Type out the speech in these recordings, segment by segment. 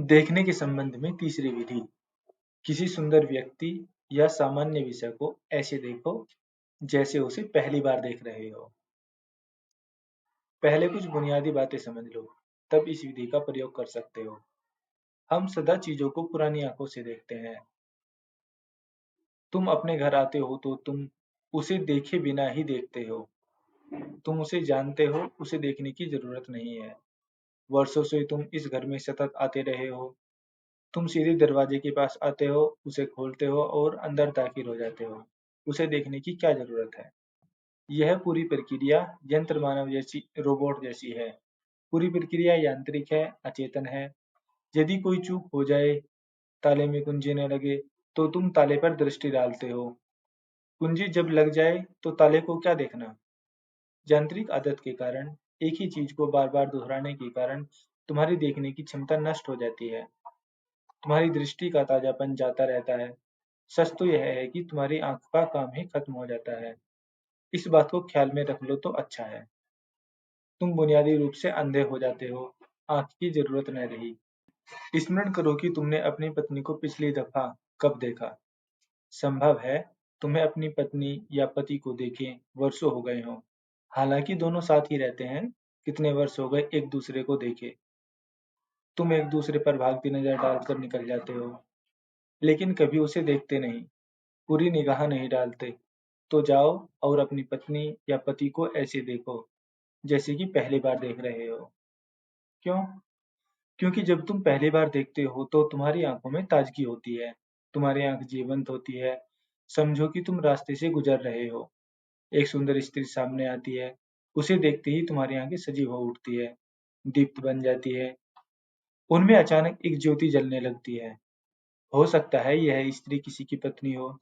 देखने के संबंध में तीसरी विधि। किसी सुंदर व्यक्ति या सामान्य विषय को ऐसे देखो जैसे उसे पहली बार देख रहे हो। पहले कुछ बुनियादी बातें समझ लो, तब इस विधि का प्रयोग कर सकते हो। हम सदा चीजों को पुरानी आंखों से देखते हैं। तुम अपने घर आते हो तो तुम उसे देखे बिना ही देखते हो। तुम उसे जानते हो, उसे देखने की जरूरत नहीं है। वर्षों से तुम इस घर में सतत आते रहे हो। तुम सीधे दरवाजे के पास आते हो, उसे खोलते हो और अंदर दाखिल हो जाते हो। उसे देखने की क्या जरूरत है? यह पूरी प्रक्रिया यंत्र मानव जैसी, रोबोट जैसी है। पूरी प्रक्रिया यांत्रिक है, अचेतन है। यदि कोई चूक हो जाए, ताले में कुंजी न लगे, तो तुम ताले पर दृष्टि डालते हो। कुंजी जब लग जाए, तो ताले को क्या देखना? यांत्रिक आदत के कारण, एक ही चीज को बार बार दोहराने के कारण तुम्हारी देखने की क्षमता नष्ट हो जाती है। तुम्हारी दृष्टि का ताजापन जाता रहता है। सच तो यह है कि तुम्हारी आंख का काम ही खत्म हो जाता है। इस बात को ख्याल में रख लो तो अच्छा है। तुम बुनियादी रूप से अंधे हो जाते हो। आंख की जरूरत न रही। स्मरण करो कि तुमने अपनी पत्नी को पिछली दफा कब देखा। संभव है तुम्हें अपनी पत्नी या पति को देखे वर्षों हो गए हों। हालांकि दोनों साथ ही रहते हैं, कितने वर्ष हो गए एक दूसरे को देखे। तुम एक दूसरे पर भागती नजर डालकर निकल जाते हो, लेकिन कभी उसे देखते नहीं, पूरी निगाह नहीं डालते। तो जाओ और अपनी पत्नी या पति को ऐसे देखो जैसे कि पहली बार देख रहे हो। क्यों? क्योंकि जब तुम पहली बार देखते हो तो तुम्हारी आंखों में ताजगी होती है। तुम्हारी आंख जीवंत होती है। समझो कि तुम रास्ते से गुजर रहे हो। एक सुंदर स्त्री सामने आती है। उसे देखते ही तुम्हारी आंखें सजीव हो उठती है, दीप्त बन जाती है। उनमें अचानक एक ज्योति जलने लगती है। हो सकता है यह स्त्री किसी की पत्नी हो।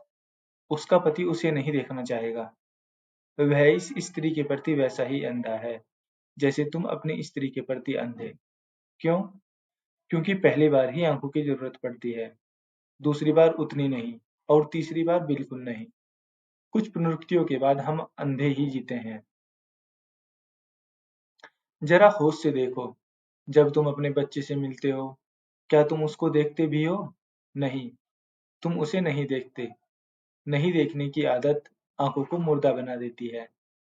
उसका पति उसे नहीं देखना चाहेगा। वह इस स्त्री के प्रति वैसा ही अंधा है जैसे तुम अपनी स्त्री के प्रति अंधे। क्यों? क्योंकि पहली बार ही आंखों की जरूरत पड़ती है, दूसरी बार उतनी नहीं, और तीसरी बार बिल्कुल नहीं। कुछ पुनरुक्तियों के बाद हम अंधे ही जीते हैं। जरा होश से देखो, जब तुम अपने बच्चे से मिलते हो, क्या तुम उसको देखते भी हो? नहीं, तुम उसे नहीं देखते। नहीं देखने की आदत आंखों को मुर्दा बना देती है।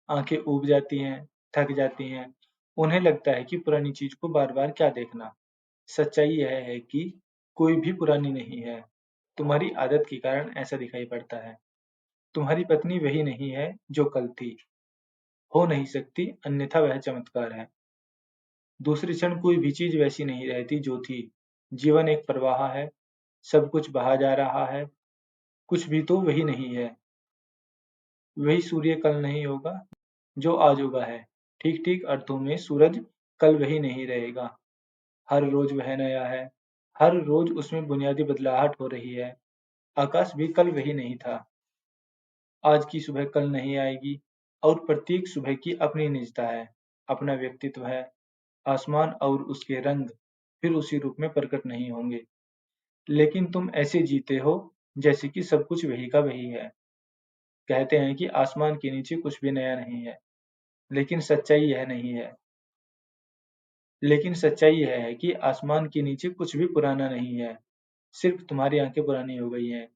आंखें ऊब जाती हैं, थक जाती हैं। उन्हें लगता है कि पुरानी चीज को बार बार क्या देखना। सच्चाई यह है कि कोई भी पुरानी नहीं है। तुम्हारी आदत के कारण ऐसा दिखाई पड़ता है। तुम्हारी पत्नी वही नहीं है जो कल थी। हो नहीं सकती, अन्यथा वह चमत्कार है। दूसरी क्षण कोई भी चीज वैसी नहीं रहती जो थी। जीवन एक प्रवाह है। सब कुछ बहा जा रहा है। कुछ भी तो वही नहीं है। वही सूर्य कल नहीं होगा जो आज उगा है। ठीक ठीक अर्थों में सूरज कल वही नहीं रहेगा। हर रोज वह नया है। हर रोज उसमें बुनियादी बदलाहट हो रही है। आकाश भी कल वही नहीं था। आज की सुबह कल नहीं आएगी, और प्रत्येक सुबह की अपनी निजता है, अपना व्यक्तित्व है। आसमान और उसके रंग फिर उसी रूप में प्रकट नहीं होंगे। लेकिन तुम ऐसे जीते हो जैसे कि सब कुछ वही का वही है। कहते हैं कि आसमान के नीचे कुछ भी नया नहीं है, लेकिन सच्चाई यह नहीं है। लेकिन सच्चाई यह है कि आसमान के नीचे कुछ भी पुराना नहीं है। सिर्फ तुम्हारी आंखें पुरानी हो गई हैं,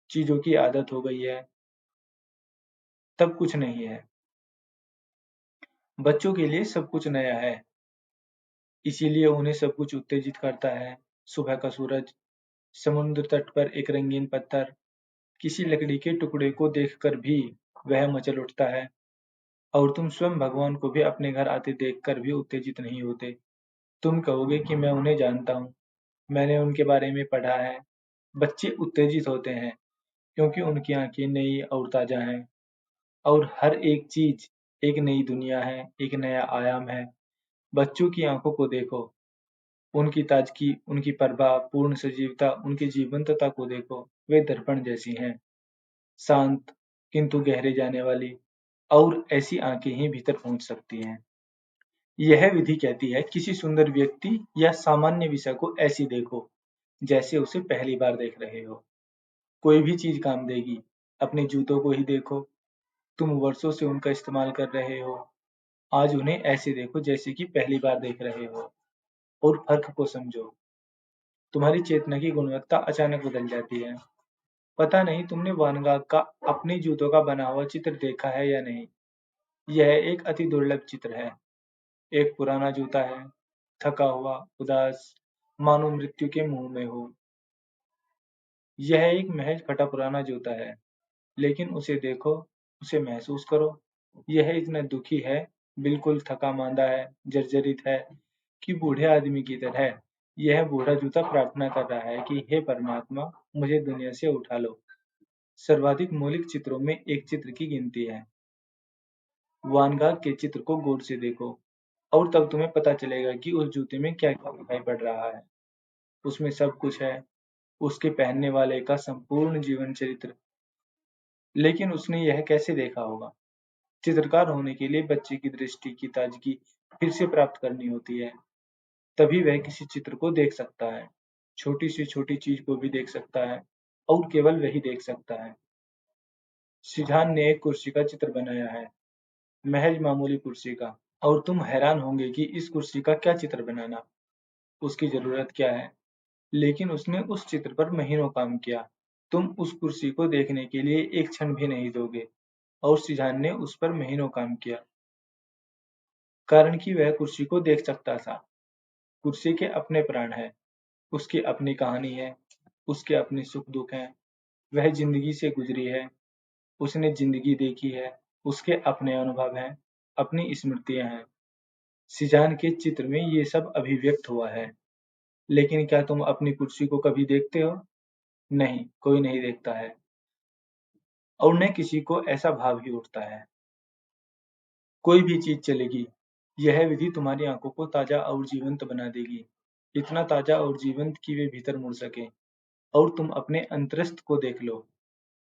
चीजों की आदत हो गई है, तब कुछ नहीं है। बच्चों के लिए सब कुछ नया है, इसीलिए उन्हें सब कुछ उत्तेजित करता है। सुबह का सूरज, समुद्र तट पर एक रंगीन पत्थर, किसी लकड़ी के टुकड़े को देखकर भी वह मचल उठता है। और तुम स्वयं भगवान को भी अपने घर आते देखकर भी उत्तेजित नहीं होते। तुम कहोगे कि मैं उन्हें जानता हूँ, मैंने उनके बारे में पढ़ा है। बच्चे उत्तेजित होते हैं क्योंकि उनकी आंखें नई और ताजा हैं, और हर एक चीज एक नई दुनिया है, एक नया आयाम है। बच्चों की आंखों को देखो, उनकी ताजगी, उनकी प्रभा, पूर्ण सजीवता, उनकी जीवंतता को देखो। वे दर्पण जैसी हैं, शांत किंतु गहरे जाने वाली, और ऐसी आंखें ही भीतर पहुंच सकती हैं। यह विधि कहती है किसी सुंदर व्यक्ति या सामान्य विषय को ऐसी देखो जैसे उसे पहली बार देख रहे हो। कोई भी चीज काम देगी। अपने जूतों को ही देखो, तुम वर्षों से उनका इस्तेमाल कर रहे हो। आज उन्हें ऐसे देखो जैसे कि पहली बार देख रहे हो, और फर्क को समझो। तुम्हारी चेतना की गुणवत्ता अचानक बदल जाती है। पता नहीं तुमने वैन गॉग का अपने जूतों का बना हुआ चित्र देखा है या नहीं। यह एक अति दुर्लभ चित्र है। एक पुराना जूता है, थका हुआ, उदास, मानो मृत्यु के मुंह में हो। यह एक महज फटा पुराना जूता है, लेकिन उसे देखो, उसे महसूस करो। यह इतना दुखी है, बिल्कुल थका-मांदा है, जर्जरित है कि बूढ़े आदमी की तरह यह बूढ़ा जूता प्रार्थना कर रहा है कि हे परमात्मा, मुझे दुनिया से उठा लो। सर्वाधिक मौलिक चित्रों में एक चित्र की गिनती है। वान गाग के चित्र को गौर से देखो और तब तुम्हें पता चलेगा कि उस जूते में क्या-क्या दिखाई पड़ रहा है। उसमें सब कुछ है, उसके पहनने वाले का संपूर्ण जीवन चरित्र। लेकिन उसने यह कैसे देखा होगा? चित्रकार होने के लिए बच्चे की दृष्टि की ताजगी फिर से प्राप्त करनी होती है। तभी वह किसी चित्र को देख सकता है। छोटी से छोटी चीज को भी देख सकता है और केवल वही देख सकता है। सिजान ने एक कुर्सी का चित्र बनाया है, महज मामूली कुर्सी का। और तुम हैरान होंगे कि इस कुर्सी का क्या चित्र बनाना, उसकी जरूरत क्या है। लेकिन उसने उस चित्र पर महीनों काम किया। तुम उस कुर्सी को देखने के लिए एक क्षण भी नहीं दोगे। और सिजान ने उस पर महीनों काम किया, कारण कि वह कुर्सी को देख सकता था। कुर्सी के अपने प्राण हैं, उसकी अपनी कहानी है, उसके अपने सुख-दुःख हैं, वह जिंदगी से गुजरी है, उसने जिंदगी देखी है, उसके अपने अनुभव हैं, अपनी स्मृतियां हैं। सिजान के चित्र में ये सब अभिव्यक्त हुआ है। लेकिन क्या तुम अपनी कुर्सी को कभी देखते हो? नहीं, कोई नहीं देखता है। और न किसी को ऐसा भाव ही उठता है। कोई भी चीज चलेगी। यह विधि तुम्हारी आंखों को ताजा और जीवंत बना देगी। इतना ताजा और जीवंत कि वे भीतर मुड़ सके और तुम अपने अंतरस्थ को देख लो।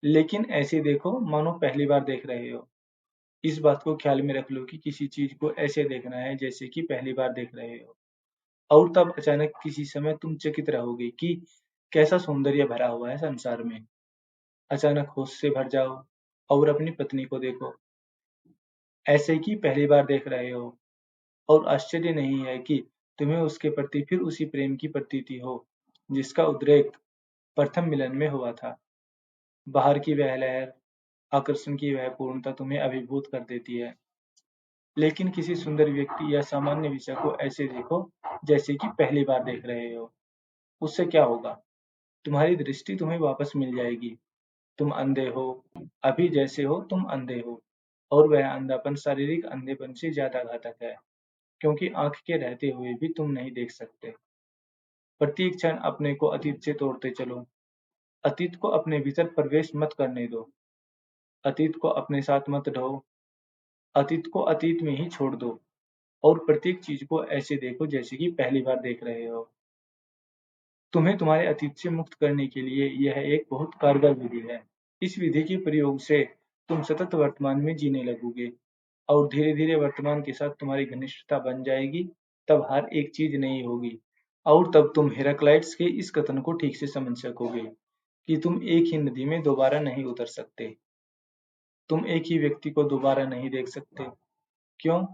लेकिन ऐसे देखो मानो पहली बार देख रहे हो। इस बात को ख्याल में रख लो कि किसी चीज को ऐसे देखना है जैसे कि पहली बार देख रहे हो। और तब अचानक किसी समय तुम चकित रहोगे कि कैसा सौंदर्य भरा हुआ है संसार में। अचानक होश से भर जाओ और अपनी पत्नी को देखो, ऐसे कि पहली बार देख रहे हो। और आश्चर्य नहीं है कि तुम्हें उसके प्रति फिर उसी प्रेम की प्रतीति हो, जिसका उद्रेक प्रथम मिलन में हुआ था। बाहर की वह लहर, आकर्षण की वह पूर्णता तुम्हें अभिभूत कर देती है। लेकिन किसी सुंदर व्यक्ति या सामान्य विषय को ऐसे देखो जैसे कि पहली बार देख रहे हो। उससे क्या होगा? तुम्हारी दृष्टि तुम्हें वापस मिल जाएगी। तुम अंधे हो, अभी जैसे हो तुम अंधे हो। और वह अंधापन शारीरिक अंधेपन से ज्यादा घातक है, क्योंकि आंख के रहते हुए भी तुम नहीं देख सकते। प्रत्येक क्षण अपने को अतीत से तोड़ते चलो। अतीत को अपने भीतर प्रवेश मत करने दो। अतीत को अपने साथ मत ढो। अतीत को अतीत में ही छोड़ दो और प्रत्येक चीज को ऐसे देखो जैसे कि पहली बार देख रहे हो। तुम्हें तुम्हारे अतीत से मुक्त करने के लिए यह एक बहुत कारगर विधि है। इस विधि के प्रयोग से तुम सतत वर्तमान में जीने लगोगे और धीरे-धीरे वर्तमान के साथ तुम्हारी घनिष्ठता बन जाएगी। तब हर एक चीज नई होगी और तब तुम हेराक्लाइट्स के इस कथन को ठीक से समझ सकोगे कि तुम एक ही नदी में दोबारा नहीं उतर सकते। तुम एक ही व्यक्ति को दोबारा नहीं देख सकते। क्यों?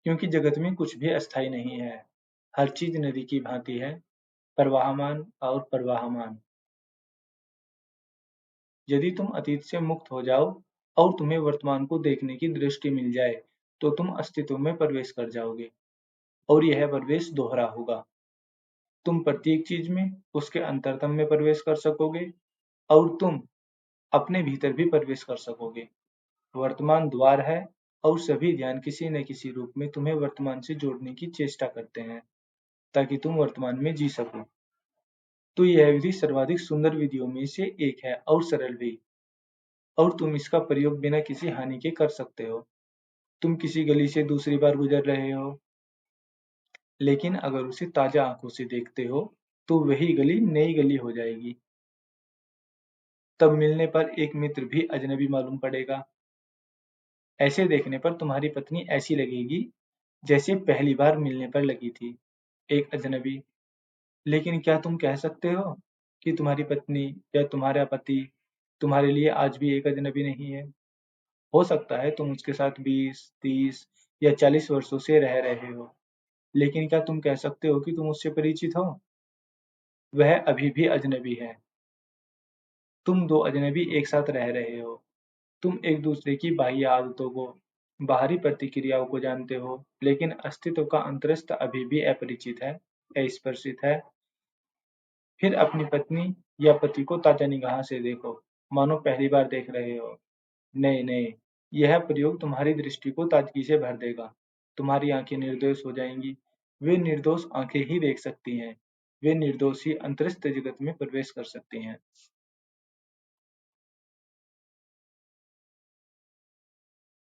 क्योंकि जगत में कुछ भी अस्थायी नहीं है। हर चीज नदी की भांति है, प्रवाहमान और प्रवाहमान। यदि तुम अतीत से मुक्त हो जाओ और तुम्हें वर्तमान को देखने की दृष्टि मिल जाए, तो तुम अस्तित्व में प्रवेश कर जाओगे और यह प्रवेश दोहरा होगा। तुम प्रत्येक चीज में, उसके अंतरतम में प्रवेश कर सकोगे और तुम अपने भीतर भी प्रवेश कर सकोगे। वर्तमान द्वार है और सभी ध्यान किसी न किसी रूप में तुम्हें वर्तमान से जोड़ने की चेष्टा करते हैं, ताकि तुम वर्तमान में जी सको। तो यह विधि सर्वाधिक सुंदर विधियों में से एक है और सरल भी। और तुम इसका प्रयोग बिना किसी हानि के कर सकते हो। तुम किसी गली से दूसरी बार गुजर रहे हो, लेकिन अगर उसे ताजा आंखों से देखते हो, तो वही गली नई गली हो जाएगी। तब मिलने पर एक मित्र भी अजनबी मालूम पड़ेगा। ऐसे देखने पर तुम्हारी पत्नी ऐसी लगेगी जैसे पहली बार मिलने पर लगी थी, एक अजनबी। लेकिन क्या तुम कह सकते हो कि तुम्हारी पत्नी या तुम्हारा पति तुम्हारे लिए आज भी एक अजनबी नहीं है? हो सकता है तुम उसके साथ 20, 30 या 40 वर्षों से रह रहे हो, लेकिन क्या तुम कह सकते हो कि तुम उससे परिचित हो? वह अभी भी अजनबी है। तुम दो अजनबी एक साथ रह रहे हो। तुम एक दूसरे की बाह्य आदतों को, बाहरी प्रतिक्रियाओं को जानते हो, लेकिन अस्तित्व का अंतरस्थ अभी भी अपरिचित है, अस्पर्शित है। फिर अपनी पत्नी या पति को ताजा निगाह से देखो, मानो पहली बार देख रहे हो। नहीं, यह प्रयोग तुम्हारी दृष्टि को ताजगी से भर देगा। तुम्हारी आंखें निर्दोष हो जाएंगी। वे निर्दोष आंखें ही देख सकती हैं। वे निर्दोष ही अंतरिक्ष जगत में प्रवेश कर सकती हैं।